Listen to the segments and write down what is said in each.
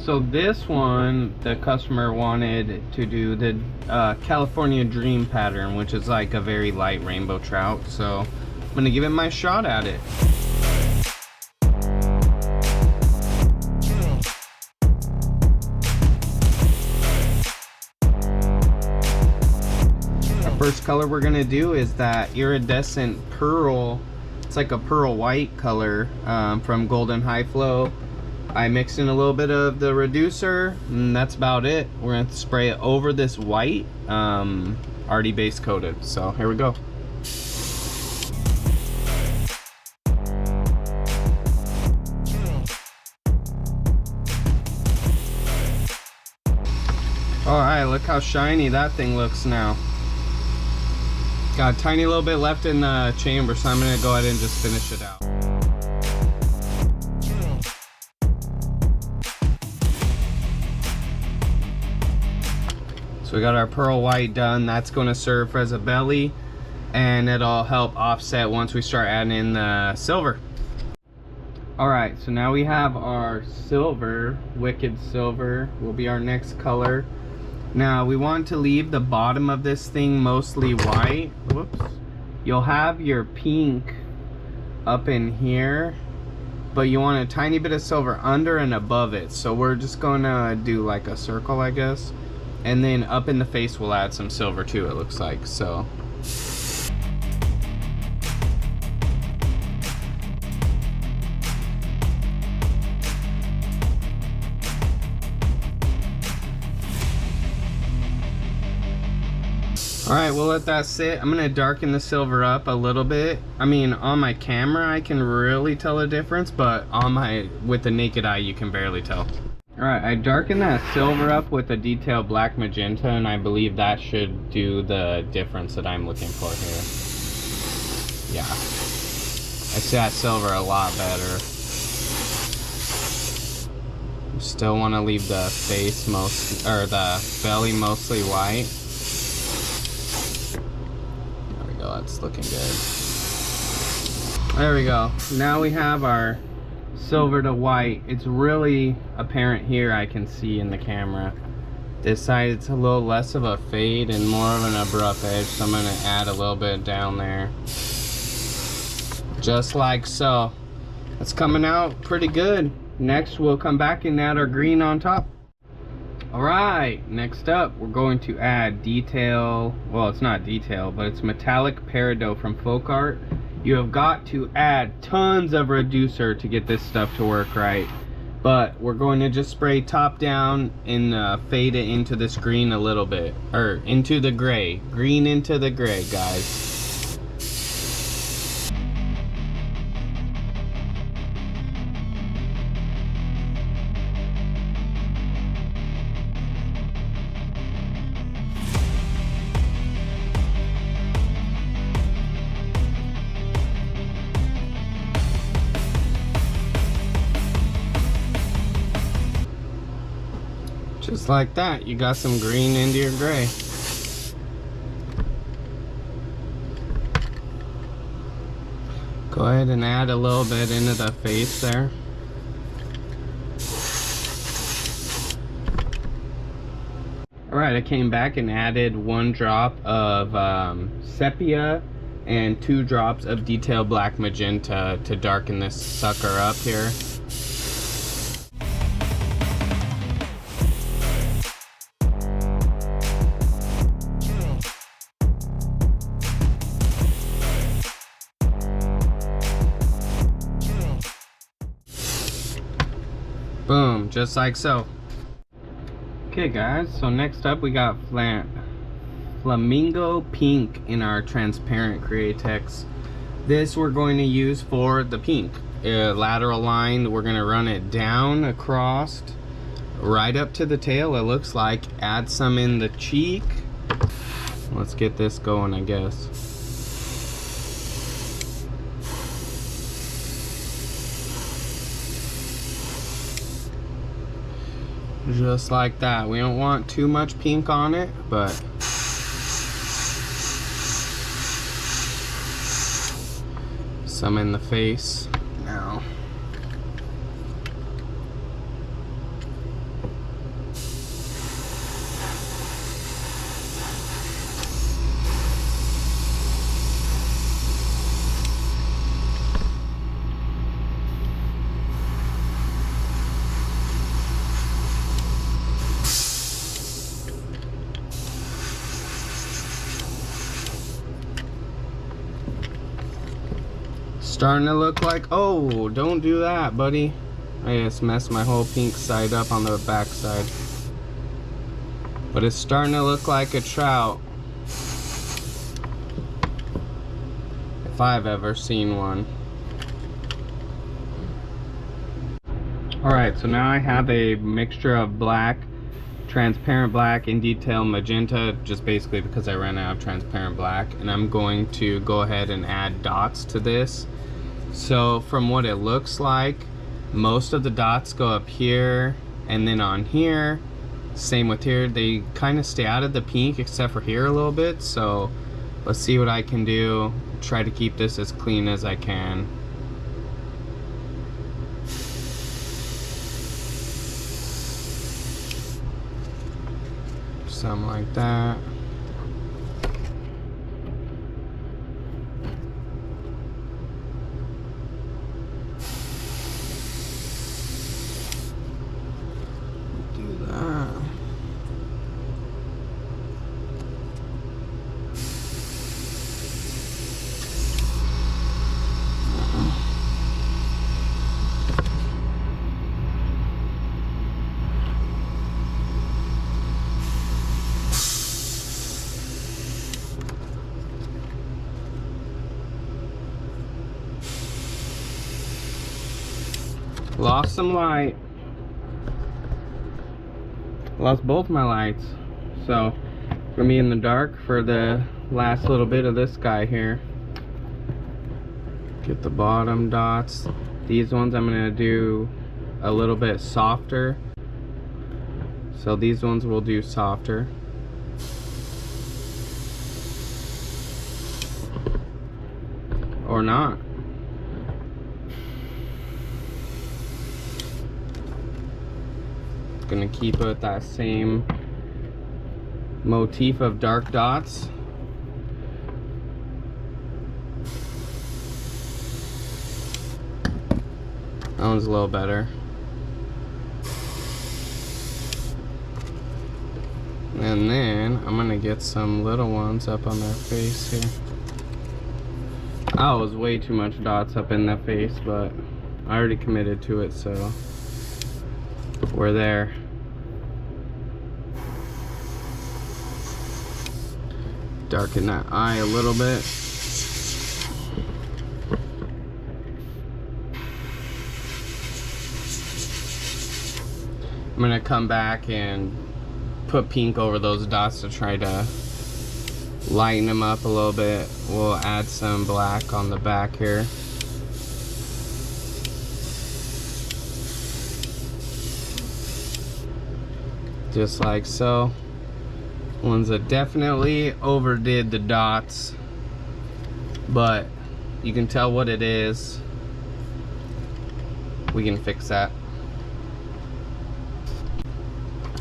So this one, the customer wanted to do the California Dream pattern, which is like a very light rainbow trout. So I'm gonna give it my shot at it. Our first color we're gonna do is that iridescent pearl. It's like a pearl white color from Golden High Flow. I mixed in a little bit of the reducer, and that's about it. We're gonna spray it over this white, already base coated. So here we go. All right, look how shiny that thing looks now. Got a tiny little bit left in the chamber, so I'm gonna go ahead and just finish it out. So we got our pearl white done. That's going to serve as a belly, and it'll help offset once we start adding in the silver. All right, so now we have our silver. Wicked silver will be our next color. Now we want to leave the bottom of this thing mostly white. Whoops. You'll have your pink up in here, but you want a tiny bit of silver under and above it. So we're just gonna do like a circle, I guess. And then up in the face we'll add some silver too, it looks like. So alright, we'll let that sit. I'm gonna darken the silver up a little bit. I mean, on my camera I can really tell a difference, but with the naked eye you can barely tell. Alright, I darkened that silver up with a detailed black magenta, and I believe that should do the difference that I'm looking for here. Yeah. I see that silver a lot better. Still want to leave the face the belly mostly white. There we go, that's looking good. There we go. Now we have our silver to white. It's really apparent here, I can see in the camera. This side it's a little less of a fade and more of an abrupt edge, so I'm going to add a little bit down there. Just like so. It's coming out pretty good. Next we'll come back and add our green on top. Alright, next up we're going to add detail. Well, it's not detail, but it's metallic Peridot from Folk Art. You have got to add tons of reducer to get this stuff to work right. But we're going to just spray top down and fade it into this green a little bit. Or into the gray. Green into the gray, guys. Just like that, you got some green into your gray. Go ahead and add a little bit into the face there. Alright, I came back and added 1 drop of sepia and 2 drops of detailed black magenta to darken this sucker up here. Boom, just like so. Okay guys, so next up we got Flamingo Pink in our transparent Createx. This we're going to use for the pink. Lateral line, we're going to run it down across, right up to the tail it looks like. Add some in the cheek. Let's get this going, I guess. Just like that. We don't want too much pink on it, but some in the face now. Starting to look like, oh, don't do that, buddy. I just messed my whole pink side up on the back side. But it's starting to look like a trout. If I've ever seen one. Alright, so now I have a mixture of black, transparent black, and detail magenta, just basically because I ran out of transparent black. And I'm going to go ahead and add dots to this. So from what it looks like, most of the dots go up here and then on here. Same with here. They kind of stay out of the pink except for here a little bit. So let's see what I can do. Try to keep this as clean as I can. Something like that. Do that. Lost some light. Lost both my lights. So, for me in the dark for the last little bit of this guy here. Get the bottom dots. These ones I'm going to do a little bit softer. So these ones will do softer. Or not. Gonna keep it with that same motif of dark dots. That one's a little better. And then I'm gonna get some little ones up on their face here. Oh, it was way too much dots up in the face, but I already committed to it, so we're there. Darken that eye a little bit. I'm gonna come back and put pink over those dots to try to lighten them up a little bit. We'll add some black on the back here. Just like so. Ones that definitely overdid the dots, but you can tell what it is. We can fix that.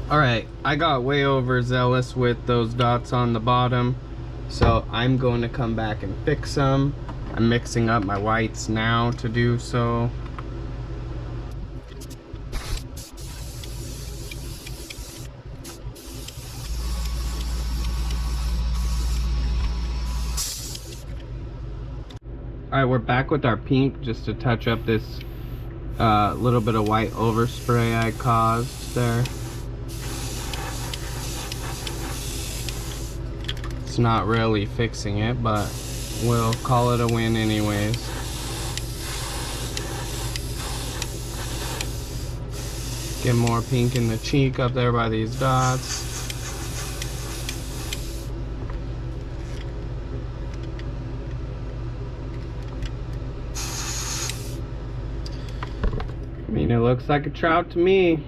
Alright, I got way overzealous with those dots on the bottom, so I'm going to come back and fix them. I'm mixing up my whites now to do so. Alright, we're back with our pink just to touch up this little bit of white overspray I caused there. It's not really fixing it, but we'll call it a win anyways. Get more pink in the cheek up there by these dots. I mean, it looks like a trout to me.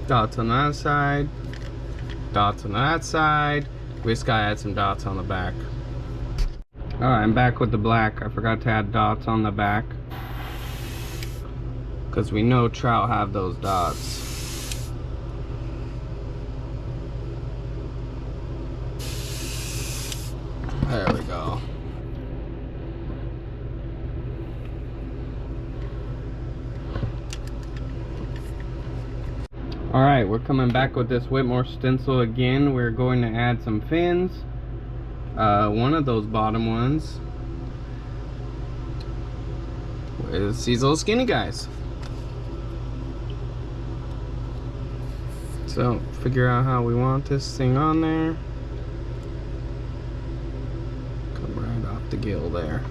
Dots on that side, dots on that side. We just gotta add some dots on the back. Alright, I'm back with the black. I forgot to add dots on the back, because we know trout have those dots. There we go. All right, we're coming back with this Whitmore stencil again. We're going to add some fins. One of those bottom ones is these little skinny guys. So figure out how we want this thing on there. Come right off the gill there.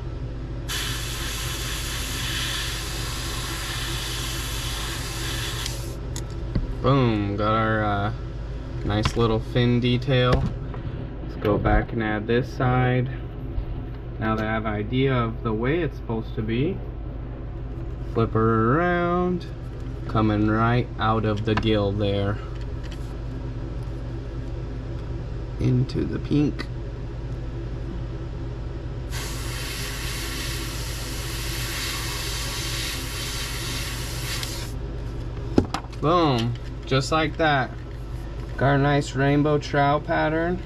Boom, got our nice little fin detail. Let's go back and add this side. Now that I have an idea of the way it's supposed to be, flip her around, coming right out of the gill there into the pink. Boom, just like that. Got a nice rainbow trout pattern.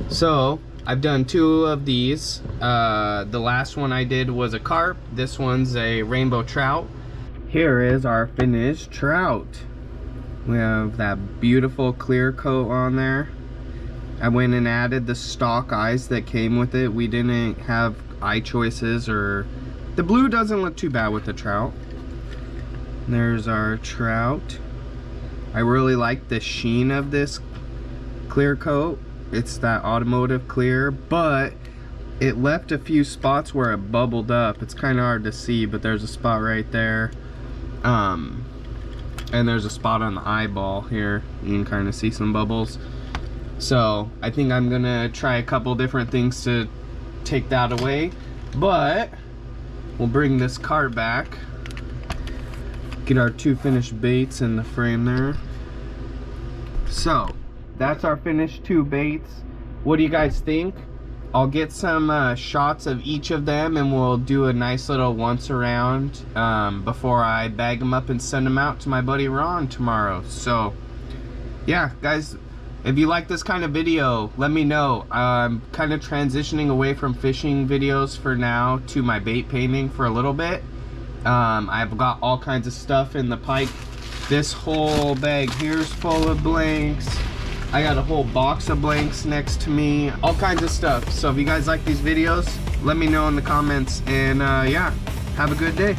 So I've done 2 of these. The last one I did was a carp. This one's a rainbow trout. Here is our finished trout. We have that beautiful clear coat on there. I went and added the stock eyes that came with it. We didn't have eye choices, or the blue doesn't look too bad with the trout. There's our trout. I really like the sheen of this clear coat. It's that automotive clear, but it left a few spots where it bubbled up. It's kind of hard to see, but there's a spot right there. And there's a spot on the eyeball here. You can kind of see some bubbles. So I think I'm gonna try a couple different things to take that away, but we'll bring this cart back, get our 2 finished baits in the frame there. So that's our finished 2 baits. What do you guys think? I'll get some shots of each of them, and we'll do a nice little once around before I bag them up and send them out to my buddy Ron tomorrow. So yeah, guys, if you like this kind of video, let me know. I'm kind of transitioning away from fishing videos for now to my bait painting for a little bit. I've got all kinds of stuff in the pike. This whole bag here's full of blanks. I got a whole box of blanks next to me, all kinds of stuff. So if you guys like these videos, let me know in the comments, and yeah, have a good day.